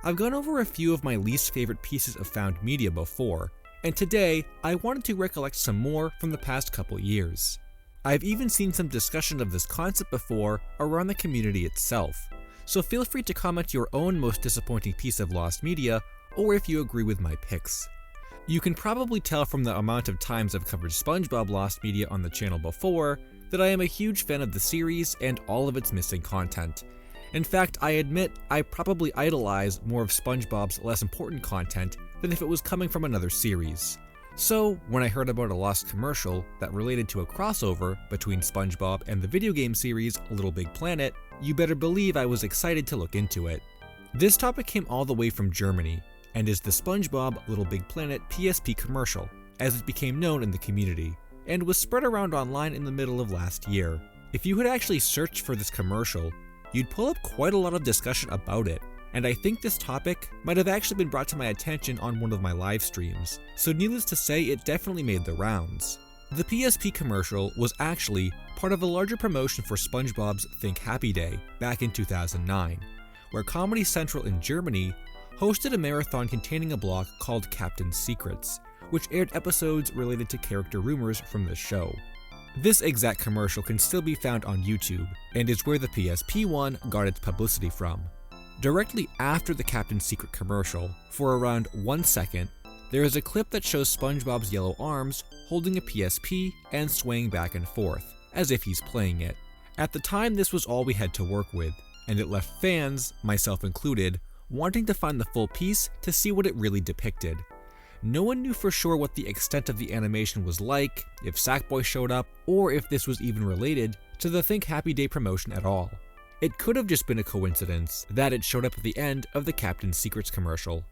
I've gone over a few of my least favorite pieces of found media before, and today I wanted to recollect some more from the past couple years. I've even seen some discussion of this concept before around the community itself, so feel free to comment your own most disappointing piece of lost media, or if you agree with my picks. You can probably tell from the amount of times I've covered SpongeBob Lost Media on the channel before that I am a huge fan of the series and all of its missing content. In fact, I admit I probably idolize more of SpongeBob's less important content than if it was coming from another series. So, when I heard about a lost commercial that related to a crossover between SpongeBob and the video game series Little Big Planet, you better believe I was excited to look into it. This topic came all the way from Germany, and is the SpongeBob Little Big Planet PSP Commercial, as it became known in the community, and was spread around online in the middle of last year. If you had actually searched for this commercial, you'd pull up quite a lot of discussion about it, and I think this topic might have actually been brought to my attention on one of my live streams, so needless to say it definitely made the rounds. The PSP commercial was actually part of a larger promotion for SpongeBob's Think Happy Day back in 2009, where Comedy Central in Germany hosted a marathon containing a block called Captain's Secrets, which aired episodes related to character rumors from the show. This exact commercial can still be found on YouTube, and is where the PSP one got its publicity from. Directly after the Captain's Secret commercial, for around 1 second, there is a clip that shows SpongeBob's yellow arms holding a PSP and swaying back and forth, as if he's playing it. At the time, this was all we had to work with, and it left fans, myself included, wanting to find the full piece to see what it really depicted. No one knew for sure what the extent of the animation was like, if Sackboy showed up, or if this was even related to the Think Happy Day promotion at all. It could have just been a coincidence that it showed up at the end of the Captain's Secrets commercial.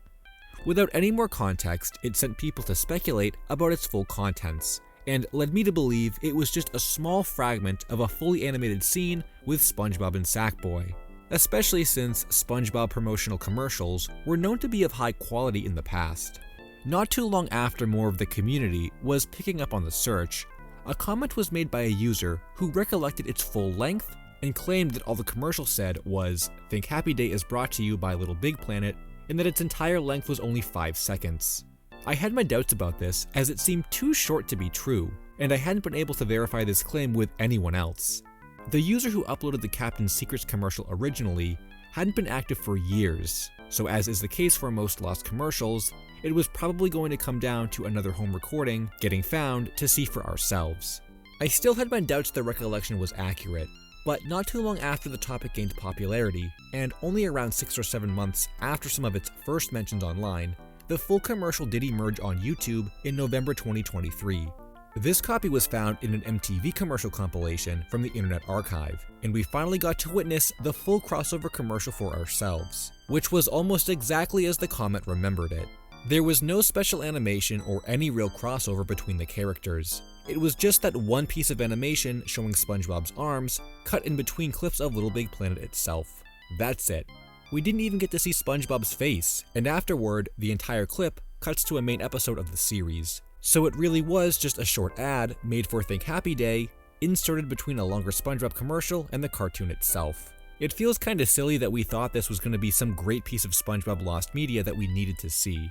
Without any more context, it sent people to speculate about its full contents, and led me to believe it was just a small fragment of a fully animated scene with SpongeBob and Sackboy, especially since SpongeBob promotional commercials were known to be of high quality in the past. Not too long after more of the community was picking up on the search, a comment was made by a user who recollected its full length and claimed that all the commercial said was, "Think Happy Day is brought to you by Little Big Planet," and that its entire length was only 5 seconds. I had my doubts about this as it seemed too short to be true, and I hadn't been able to verify this claim with anyone else. The user who uploaded the Captain's Secrets commercial originally hadn't been active for years, so as is the case for most lost commercials, it was probably going to come down to another home recording getting found to see for ourselves. I still had my doubts the recollection was accurate, but not too long after the topic gained popularity, and only around 6 or 7 months after some of its first mentions online, the full commercial did emerge on YouTube in November 2023. This copy was found in an MTV commercial compilation from the Internet Archive, and we finally got to witness the full crossover commercial for ourselves, which was almost exactly as the comment remembered it. There was no special animation or any real crossover between the characters. It was just that one piece of animation showing SpongeBob's arms cut in between clips of Little Big Planet itself. That's it. We didn't even get to see SpongeBob's face, and afterward, the entire clip cuts to a main episode of the series. So it really was just a short ad made for Think Happy Day, inserted between a longer SpongeBob commercial and the cartoon itself. It feels kinda silly that we thought this was gonna be some great piece of SpongeBob Lost Media that we needed to see,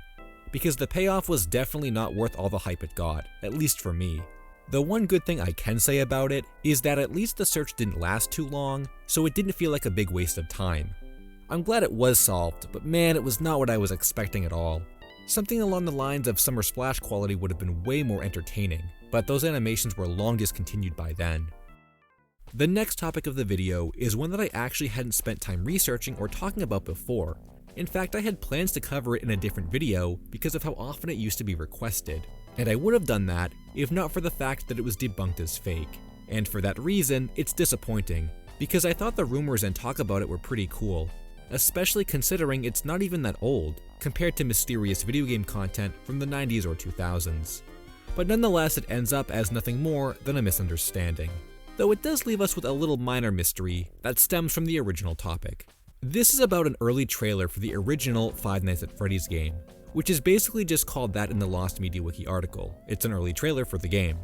because the payoff was definitely not worth all the hype it got, at least for me. The one good thing I can say about it is that at least the search didn't last too long, so it didn't feel like a big waste of time. I'm glad it was solved, but man, it was not what I was expecting at all. Something along the lines of Summer Splash quality would have been way more entertaining, but those animations were long discontinued by then. The next topic of the video is one that I actually hadn't spent time researching or talking about before. In fact, I had plans to cover it in a different video because of how often it used to be requested, and I would have done that if not for the fact that it was debunked as fake. And for that reason, it's disappointing, because I thought the rumors and talk about it were pretty cool, especially considering it's not even that old, compared to mysterious video game content from the 90s or 2000s. But nonetheless, it ends up as nothing more than a misunderstanding. Though it does leave us with a little minor mystery that stems from the original topic. This is about an early trailer for the original Five Nights at Freddy's game, which is basically just called that in the Lost Media Wiki article. It's an early trailer for the game.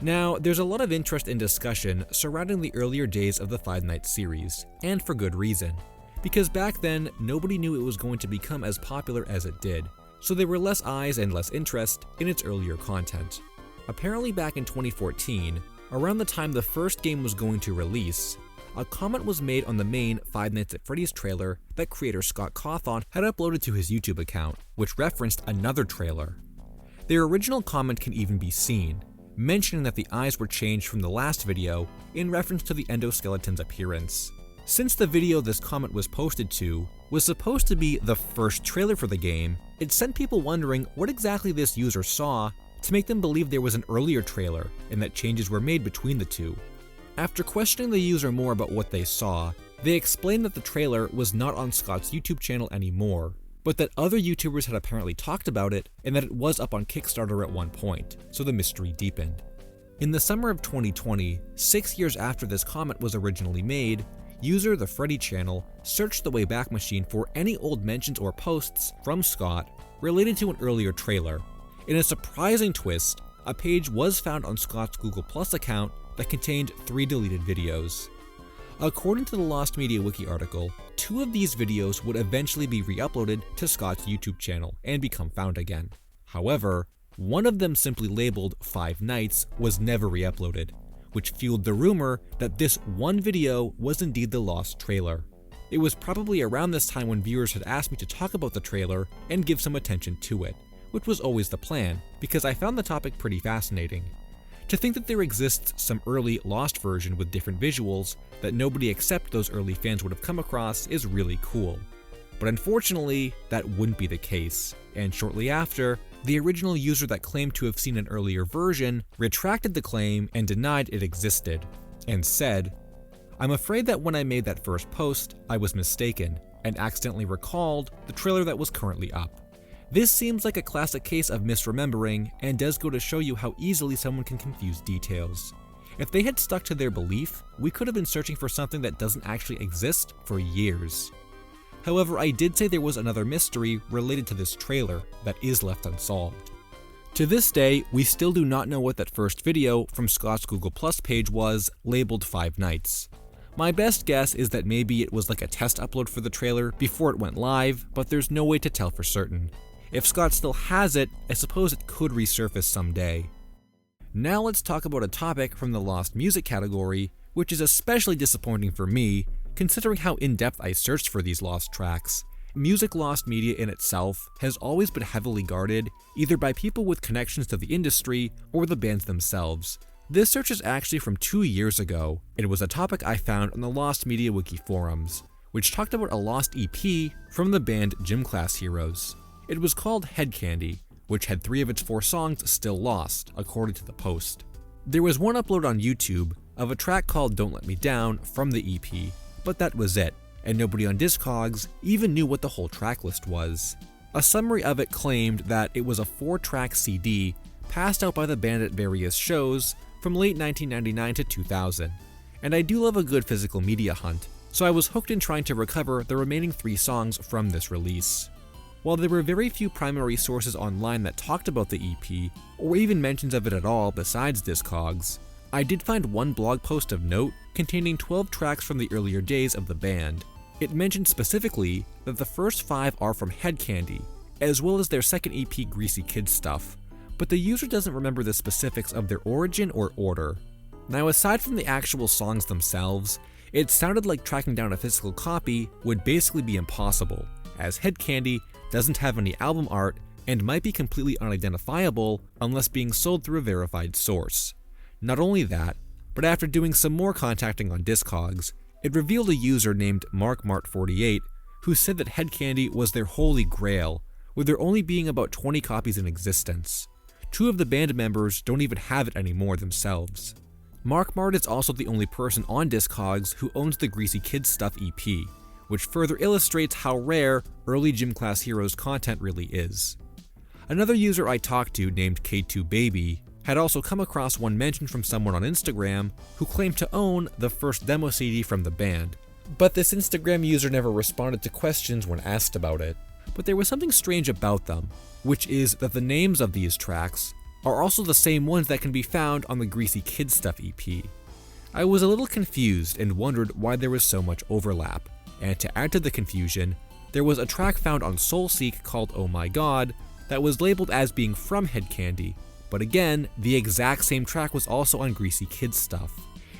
Now, there's a lot of interest and discussion surrounding the earlier days of the Five Nights series, and for good reason. because back then nobody knew it was going to become as popular as it did, so there were less eyes and less interest in its earlier content. Apparently back in 2014, around the time the first game was going to release, a comment was made on the main Five Nights at Freddy's trailer that creator Scott Cawthon had uploaded to his YouTube account, which referenced another trailer. Their original comment can even be seen, mentioning that the eyes were changed from the last video in reference to the endoskeleton's appearance. Since the video this comment was posted to was supposed to be the first trailer for the game, it sent people wondering what exactly this user saw to make them believe there was an earlier trailer and that changes were made between the two. After questioning the user more about what they saw, they explained that the trailer was not on Scott's YouTube channel anymore, but that other YouTubers had apparently talked about it and that it was up on Kickstarter at one point, so the mystery deepened. In the summer of 2020, 6 years after this comment was originally made, user The Freddy Channel searched the Wayback Machine for any old mentions or posts from Scott related to an earlier trailer. In a surprising twist, a page was found on Scott's Google Plus account that contained 3 deleted videos. According to the Lost Media Wiki article, 2 of these videos would eventually be re-uploaded to Scott's YouTube channel and become found again. However, one of them, simply labeled 5 Nights, was never re-uploaded, which fueled the rumor that this one video was indeed the lost trailer. It was probably around this time when viewers had asked me to talk about the trailer and give some attention to it, which was always the plan, because I found the topic pretty fascinating. To think that there exists some early lost version with different visuals that nobody except those early fans would have come across is really cool. But unfortunately, that wouldn't be the case, and shortly after, the original user that claimed to have seen an earlier version retracted the claim and denied it existed, and said, "I'm afraid that when I made that first post, I was mistaken, and accidentally recalled the trailer that was currently up. This seems like a classic case of misremembering and does go to show you how easily someone can confuse details. If they had stuck to their belief, we could have been searching for something that doesn't actually exist for years." However, I did say there was another mystery related to this trailer that is left unsolved. To this day, we still do not know what that first video from Scott's Google Plus page was, labeled 5 Nights. My best guess is that maybe it was like a test upload for the trailer before it went live, but there's no way to tell for certain. If Scott still has it, I suppose it could resurface someday. Now let's talk about a topic from the lost music category, which is especially disappointing for me, considering how in-depth I searched for these lost tracks. Music lost media in itself has always been heavily guarded, either by people with connections to the industry or the bands themselves. This search is actually from 2 years ago. It was a topic I found on the Lost Media Wiki forums, which talked about a lost EP from the band Gym Class Heroes. It was called Head Candy, which had 3 of its 4 songs still lost, according to the post. There was one upload on YouTube of a track called Don't Let Me Down from the EP, but that was it, and nobody on Discogs even knew what the whole track list was. A summary of it claimed that it was a 4-track CD passed out by the band at various shows from late 1999 to 2000, and I do love a good physical media hunt, so I was hooked in trying to recover the remaining 3 songs from this release. While there were very few primary sources online that talked about the EP, or even mentions of it at all besides Discogs, I did find one blog post of note containing 12 tracks from the earlier days of the band. It mentioned specifically that the first 5 are from Head Candy, as well as their second EP Greasy Kid Stuff, but the user doesn't remember the specifics of their origin or order. Now, aside from the actual songs themselves, it sounded like tracking down a physical copy would basically be impossible, as Head Candy doesn't have any album art and might be completely unidentifiable unless being sold through a verified source. Not only that, but after doing some more contacting on Discogs, it revealed a user named MarkMart48 who said that Head Candy was their holy grail, with there only being about 20 copies in existence. 2 of the band members don't even have it anymore themselves. MarkMart is also the only person on Discogs who owns the Greasy Kid Stuff EP, which further illustrates how rare early Gym Class Heroes content really is. Another user I talked to, named K2Baby, had also come across one mention from someone on Instagram who claimed to own the first demo CD from the band. But this Instagram user never responded to questions when asked about it. But there was something strange about them, which is that the names of these tracks are also the same ones that can be found on the Greasy Kid Stuff EP. I was a little confused and wondered why there was so much overlap, and to add to the confusion, there was a track found on SoulSeek called Oh My God that was labeled as being from Head Candy, but again, the exact same track was also on Greasy Kid Stuff.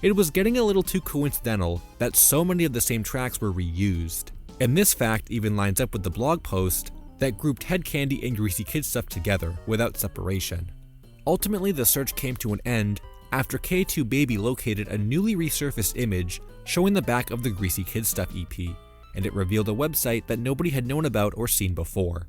It was getting a little too coincidental that so many of the same tracks were reused, and this fact even lines up with the blog post that grouped Head Candy and Greasy Kid Stuff together without separation. Ultimately, the search came to an end after K2 Baby located a newly resurfaced image showing the back of the Greasy Kid Stuff EP, and it revealed a website that nobody had known about or seen before.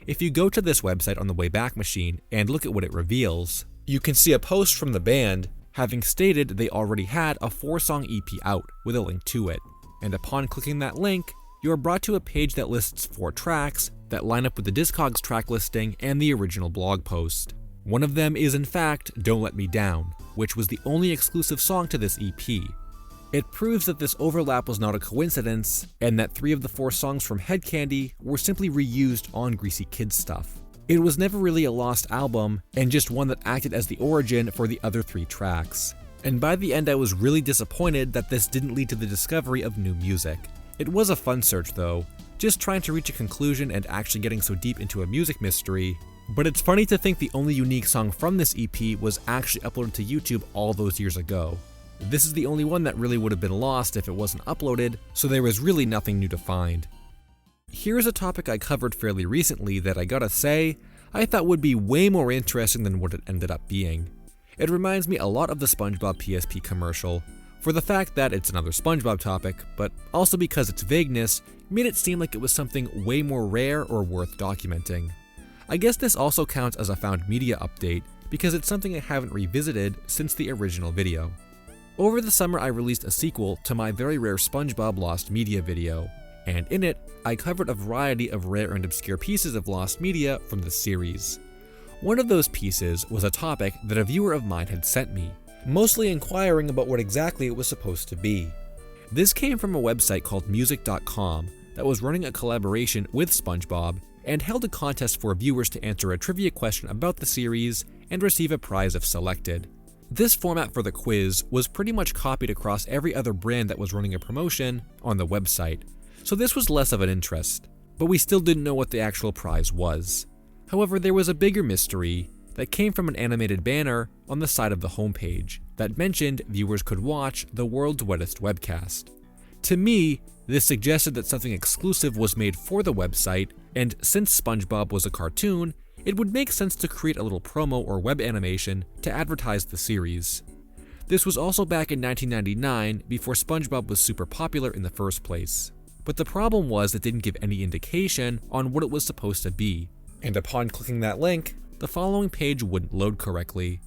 If you go to this website on the Wayback Machine and look at what it reveals, you can see a post from the band having stated they already had a 4-song EP out with a link to it, and upon clicking that link, you are brought to a page that lists 4 tracks that line up with the Discogs track listing and the original blog post. One of them is in fact Don't Let Me Down, which was the only exclusive song to this EP. It proves that this overlap was not a coincidence, and that 3 of the 4 songs from Head Candy were simply reused on Greasy Kid Stuff. It was never really a lost album, and just one that acted as the origin for the other 3 tracks. And by the end I was really disappointed that this didn't lead to the discovery of new music. It was a fun search though, just trying to reach a conclusion and actually getting so deep into a music mystery. But it's funny to think the only unique song from this EP was actually uploaded to YouTube all those years ago. This is the only one that really would have been lost if it wasn't uploaded, so there was really nothing new to find. Here's a topic I covered fairly recently that I gotta say, I thought would be way more interesting than what it ended up being. It reminds me a lot of the SpongeBob PSP commercial, for the fact that it's another SpongeBob topic, but also because its vagueness made it seem like it was something way more rare or worth documenting. I guess this also counts as a found media update, because it's something I haven't revisited since the original video. Over the summer I released a sequel to my very rare SpongeBob Lost Media video, and in it, I covered a variety of rare and obscure pieces of lost media from the series. One of those pieces was a topic that a viewer of mine had sent me, mostly inquiring about what exactly it was supposed to be. This came from a website called music.com that was running a collaboration with SpongeBob and held a contest for viewers to answer a trivia question about the series and receive a prize if selected. This format for the quiz was pretty much copied across every other brand that was running a promotion on the website, so this was less of an interest, but we still didn't know what the actual prize was. However, there was a bigger mystery that came from an animated banner on the side of the homepage that mentioned viewers could watch the world's wettest webcast. To me, this suggested that something exclusive was made for the website, and since SpongeBob was a cartoon, it would make sense to create a little promo or web animation to advertise the series. This was also back in 1999, before SpongeBob was super popular in the first place. But the problem was it didn't give any indication on what it was supposed to be, and upon clicking that link, the following page wouldn't load correctly.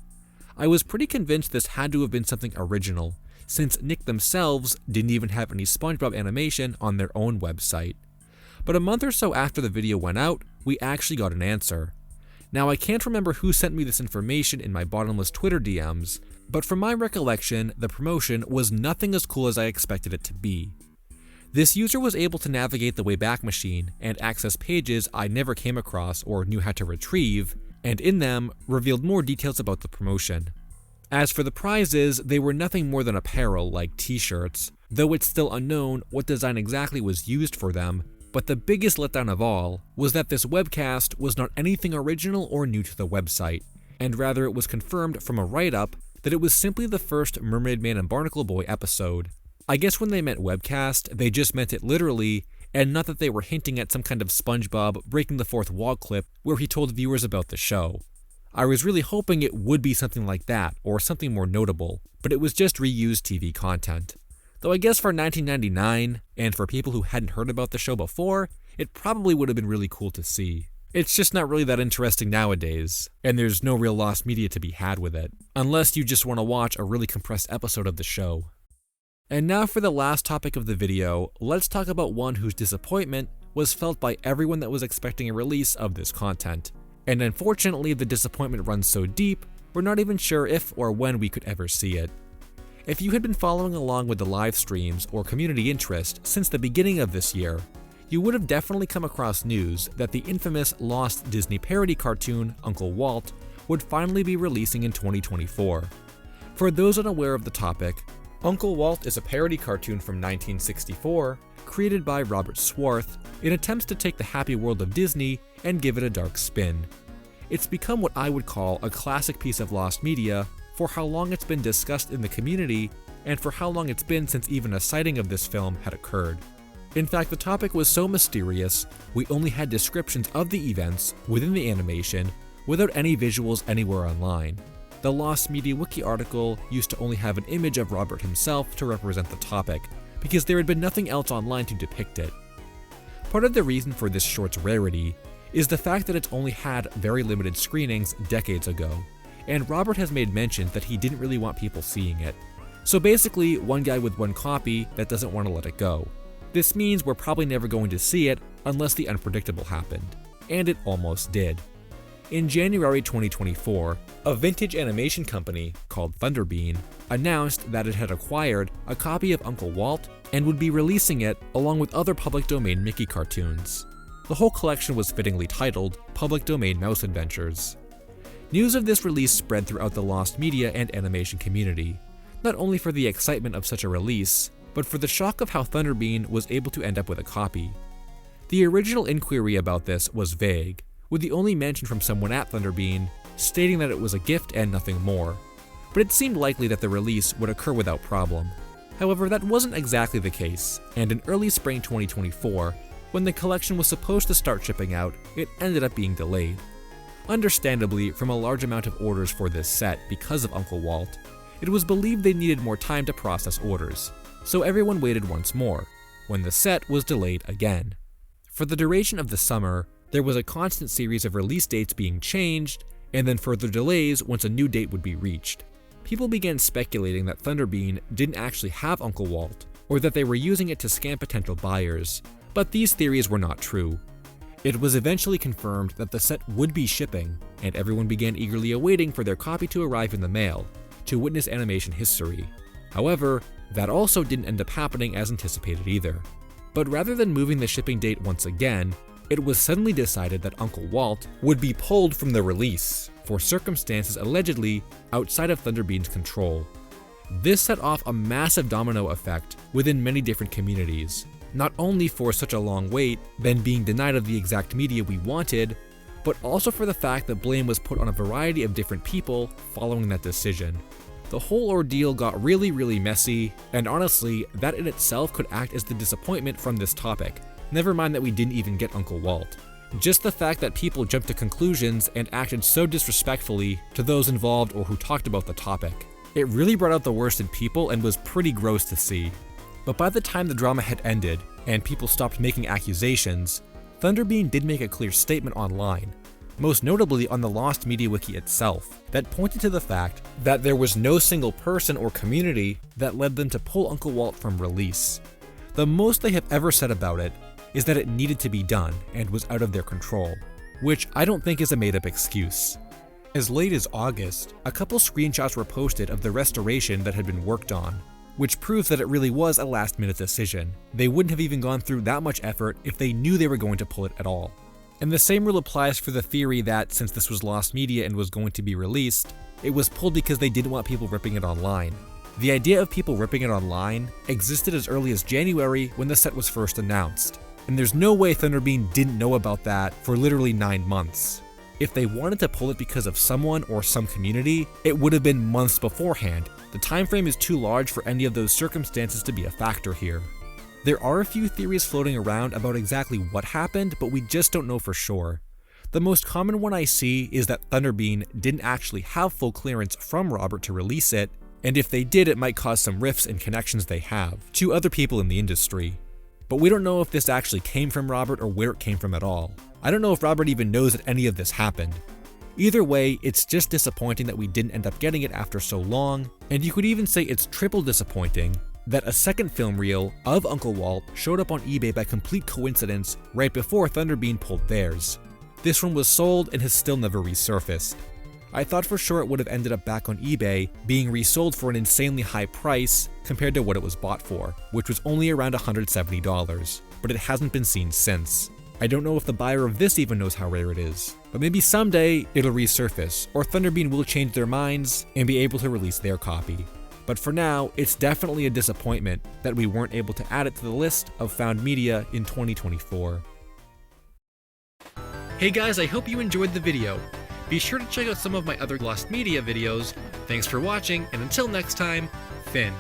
I was pretty convinced this had to have been something original, since Nick themselves didn't even have any SpongeBob animation on their own website. But a month or so after the video went out, we actually got an answer. Now I can't remember who sent me this information in my bottomless Twitter DMs, but from my recollection, the promotion was nothing as cool as I expected it to be. This user was able to navigate the Wayback Machine and access pages I never came across or knew how to retrieve, and in them revealed more details about the promotion. As for the prizes, they were nothing more than apparel like t-shirts, though it's still unknown what design exactly was used for them. But the biggest letdown of all was that this webcast was not anything original or new to the website, and rather it was confirmed from a write-up that it was simply the first Mermaid Man and Barnacle Boy episode. I guess when they meant webcast, they just meant it literally, and not that they were hinting at some kind of SpongeBob breaking the fourth wall clip where he told viewers about the show. I was really hoping it would be something like that, or something more notable, but it was just reused TV content. Though I guess for 1999, and for people who hadn't heard about the show before, it probably would have been really cool to see. It's just not really that interesting nowadays, and there's no real lost media to be had with it, unless you just want to watch a really compressed episode of the show. And now for the last topic of the video, let's talk about one whose disappointment was felt by everyone that was expecting a release of this content. And unfortunately, the disappointment runs so deep, we're not even sure if or when we could ever see it. If you had been following along with the live streams or community interest since the beginning of this year, you would have definitely come across news that the infamous lost Disney parody cartoon Uncle Walt would finally be releasing in 2024. For those unaware of the topic, Uncle Walt is a parody cartoon from 1964, created by Robert Swarth, in attempts to take the happy world of Disney and give it a dark spin. It's become what I would call a classic piece of lost media for how long it's been discussed in the community and for how long it's been since even a sighting of this film had occurred. In fact, the topic was so mysterious, we only had descriptions of the events within the animation without any visuals anywhere online. The Lost Media Wiki article used to only have an image of Robert himself to represent the topic, because there had been nothing else online to depict it. Part of the reason for this short's rarity is the fact that it's only had very limited screenings decades ago, and Robert has made mention that he didn't really want people seeing it. So basically, one guy with one copy that doesn't want to let it go. This means we're probably never going to see it unless the unpredictable happened, and it almost did. In January 2024, a vintage animation company called Thunderbean announced that it had acquired a copy of Uncle Walt and would be releasing it along with other public domain Mickey cartoons. The whole collection was fittingly titled Public Domain Mouse Adventures. News of this release spread throughout the lost media and animation community, not only for the excitement of such a release, but for the shock of how Thunderbean was able to end up with a copy. The original inquiry about this was vague, with the only mention from someone at Thunderbean stating that it was a gift and nothing more, but it seemed likely that the release would occur without problem. However, that wasn't exactly the case, and in early spring 2024, when the collection was supposed to start shipping out, it ended up being delayed. Understandably, from a large amount of orders for this set because of Uncle Walt, it was believed they needed more time to process orders, so everyone waited once more, when the set was delayed again. For the duration of the summer, there was a constant series of release dates being changed, and then further delays once a new date would be reached. People began speculating that Thunderbean didn't actually have Uncle Walt, or that they were using it to scam potential buyers, but these theories were not true. It was eventually confirmed that the set would be shipping, and everyone began eagerly awaiting for their copy to arrive in the mail, to witness animation history. However, that also didn't end up happening as anticipated either. But rather than moving the shipping date once again, it was suddenly decided that Uncle Walt would be pulled from the release for circumstances allegedly outside of Thunderbean's control. This set off a massive domino effect within many different communities, not only for such a long wait, then being denied of the exact media we wanted, but also for the fact that blame was put on a variety of different people following that decision. The whole ordeal got really messy, and honestly, that in itself could act as the disappointment from this topic. Never mind that we didn't even get Uncle Walt. Just the fact that people jumped to conclusions and acted so disrespectfully to those involved or who talked about the topic. It really brought out the worst in people and was pretty gross to see. But by the time the drama had ended, and people stopped making accusations, Thunderbean did make a clear statement online, most notably on the Lost Media Wiki itself, that pointed to the fact that there was no single person or community that led them to pull Uncle Walt from release. The most they have ever said about it is that it needed to be done and was out of their control, which I don't think is a made-up excuse. As late as August, a couple screenshots were posted of the restoration that had been worked on, which proves that it really was a last-minute decision. They wouldn't have even gone through that much effort if they knew they were going to pull it at all. And the same rule applies for the theory that since this was lost media and was going to be released, it was pulled because they didn't want people ripping it online. The idea of people ripping it online existed as early as January when the set was first announced, and there's no way Thunderbean didn't know about that for literally 9 months. If they wanted to pull it because of someone or some community, it would have been months beforehand. The time frame is too large for any of those circumstances to be a factor here. There are a few theories floating around about exactly what happened, but we just don't know for sure. The most common one I see is that Thunderbean didn't actually have full clearance from Robert to release it, and if they did, it might cause some rifts in connections they have to other people in the industry. But we don't know if this actually came from Robert or where it came from at all. I don't know if Robert even knows that any of this happened. Either way, it's just disappointing that we didn't end up getting it after so long, and you could even say it's triple disappointing that a second film reel of Uncle Walt showed up on eBay by complete coincidence right before Thunderbean pulled theirs. This one was sold and has still never resurfaced. I thought for sure it would have ended up back on eBay, being resold for an insanely high price compared to what it was bought for, which was only around $170, but it hasn't been seen since. I don't know if the buyer of this even knows how rare it is, but maybe someday it'll resurface, or Thunderbean will change their minds and be able to release their copy. but for now, it's definitely a disappointment that we weren't able to add it to the list of found media in 2024. Hey guys, I hope you enjoyed the video. Be sure to check out some of my other lost media videos. Thanks for watching, and until next time, Finn.